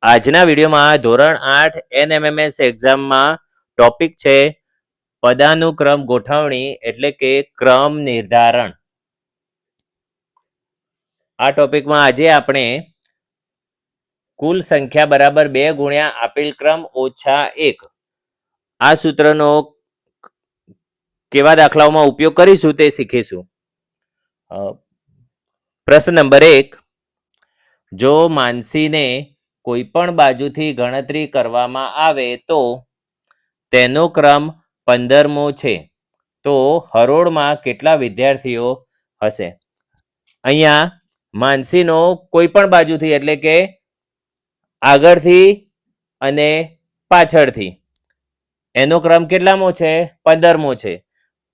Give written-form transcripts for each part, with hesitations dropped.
આજના વિડીયોમાં ધોરણ 8 NMMS એક્ઝામમાં ટોપિક છે પદાનુક્રમ ગોઠવણી એટલે કે ક્રમ નિર્ધારણ. આ ટોપિકમાં આજે આપણે કુલ સંખ્યા બરાબર 2 ગુણ્યા આપેલ ક્રમ ઓછા 1 આ સૂત્રનો કેવા દાખલાઓમાં ઉપયોગ કરીશું તે શીખીશું. પ્રશ્ન નંબર 1, જો માનસીને કોઈ પણ બાજુથી ગણતરી કરવામાં આવે તો તેનો ક્રમ 15મો છે, તો હરોળમાં કેટલા વિદ્યાર્થીઓ હશે? અહીંયા માનસીનો કોઈ પણ બાજુથી એટલે કે આગળથી અને પાછળથી એનો ક્રમ કેટલામો છે? 15મો છે.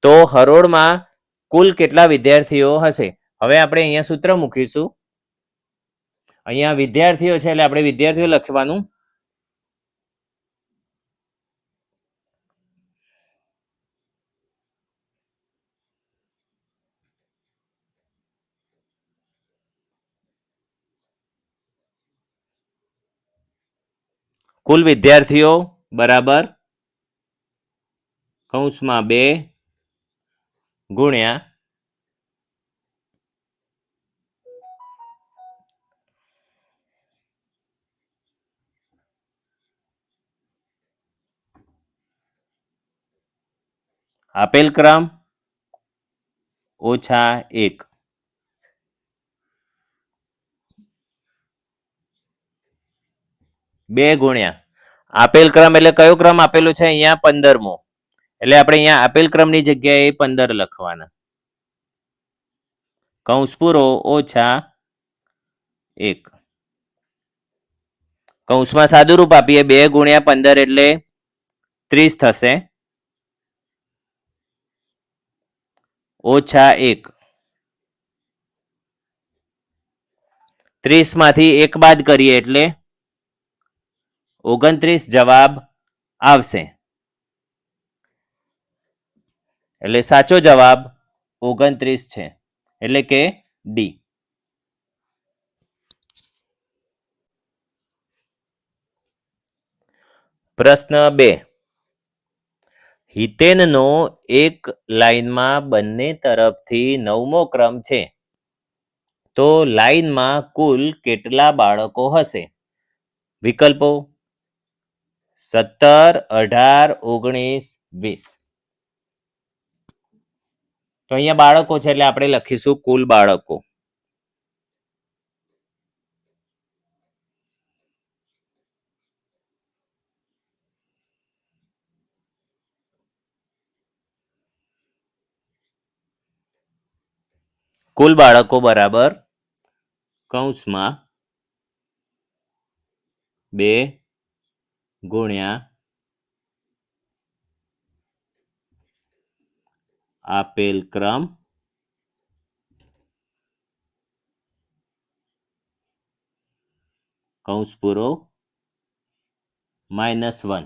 તો હરોળમાં કુલ કેટલા વિદ્યાર્થીઓ હશે? હવે આપણે અહીંયા સૂત્ર મૂકીશું. અહીંયા વિદ્યાર્થીઓ છે એટલે આપણે વિદ્યાર્થીઓ લખવાનું. કુલ વિદ્યાર્થીઓ બરાબર કૌંસમાં 2 ગુણ્યા આપેલ ક્રમ ઓછા 1. બે ગુણ્યા આપેલ ક્રમ એટલે કયો ક્રમ આપેલો છે? અહીંયા 15મો. એટલે આપણે અહીંયા આપેલ ક્રમની જગ્યાએ 15 લખવાના. કૌંસ પૂરો ઓછા 1. કૌંસમાં સાદુરૂપ આપીએ 2 ગુણ્યા 15 એટલે 30 થશે. ઓછા 1. 30માંથી 1 બાદ કરીએ એટલે 29 જવાબ આવશે. એટલે સાચો જવાબ 29 છે, એટલે કે ડી. પ્રશ્ન 2, હિતેનનો એક લાઈનમાં બંને તરફથી 9મો ક્રમ છે, તો લાઈનમાં કુલ કેટલા બાળકો હશે? વિકલ્પો 17, 18, 19, 20. તો અહીંયા બાળકો છે એટલે આપણે લખીશું કુલ બાળકો. કુલ બાળકો બરાબર કૌંસમાં 2 ગુણ્યા આપેલ ક્રમ કૌંસ પૂરો -1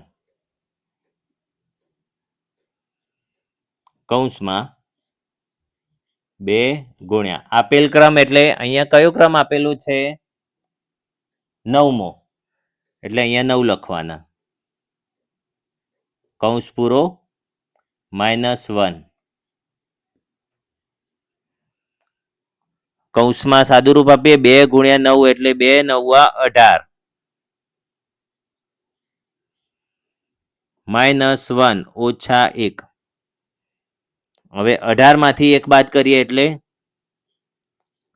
કૌંસમાં 2 ગુણ્યા આપેલ ક્રમ એટલે અહીંયા કયો ક્રમ આપેલું છે? 9મો. એટલે અહીંયા 9 લખવાના. કૌંસ પૂરો -1. કૌંસમાં સાદુરૂપ આપીએ 2 ગુણ્યા 9 એટલે 2 9 18. -1 ઓછા 1. હવે 18માંથી 1 બાદ કરીએ એટલે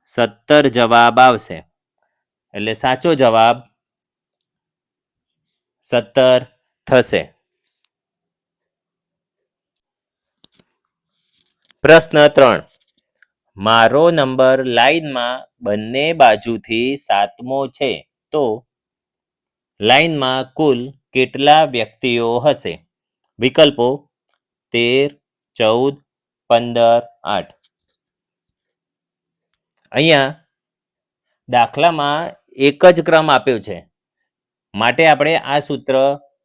17 જવાબ આવશે. એટલે સાચો જવાબ 17 થશે. પ્રશ્ન 3, મારો નંબર લાઈનમાં બંને બાજુથી 7મો છે, તો લાઈનમાં કુલ કેટલા વ્યક્તિઓ હશે? વિકલ્પો 13, 14, 15, 8. અહીંયા દાખલામાં એક જ ક્રમ આપ્યો છે, માટે આપણે આ સૂત્ર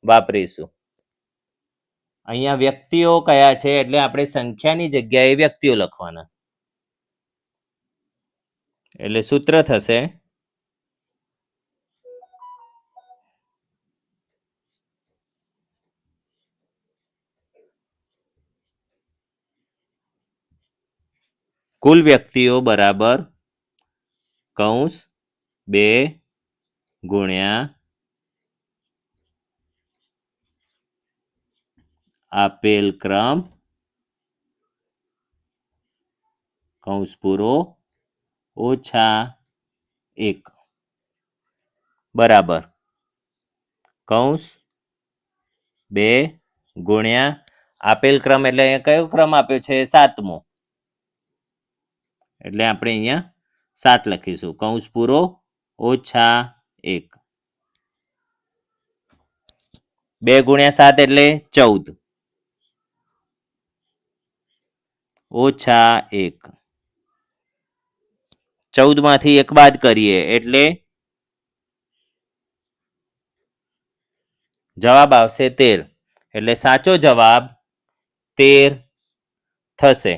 વાપરીશું. અહીંયા વ્યક્તિઓ કયા છે એટલે આપણે સંખ્યાની જગ્યાએ વ્યક્તિઓ લખવાના. એટલે સૂત્ર થશે કુલ વ્યક્તિઓ બરાબર કૌંસ 2 ગુણ્યા આપેલ ક્રમ કૌંસ પૂરો ઓછા 1 બરાબર કૌંસ 2 ગુણ્યા આપેલ ક્રમ એટલે અહીંયા કયો ક્રમ આપ્યો છે 7મો એટલે આપણે અહીંયા 7 લખીશું કૌંસ પૂરો ઓછા 1 2 ગુણ્યા 7 એટલે 14 ઓછા 1 14માંથી 1 બાદ કરીએ એટલે જવાબ આવશે 13 એટલે સાચો જવાબ 13 થશે.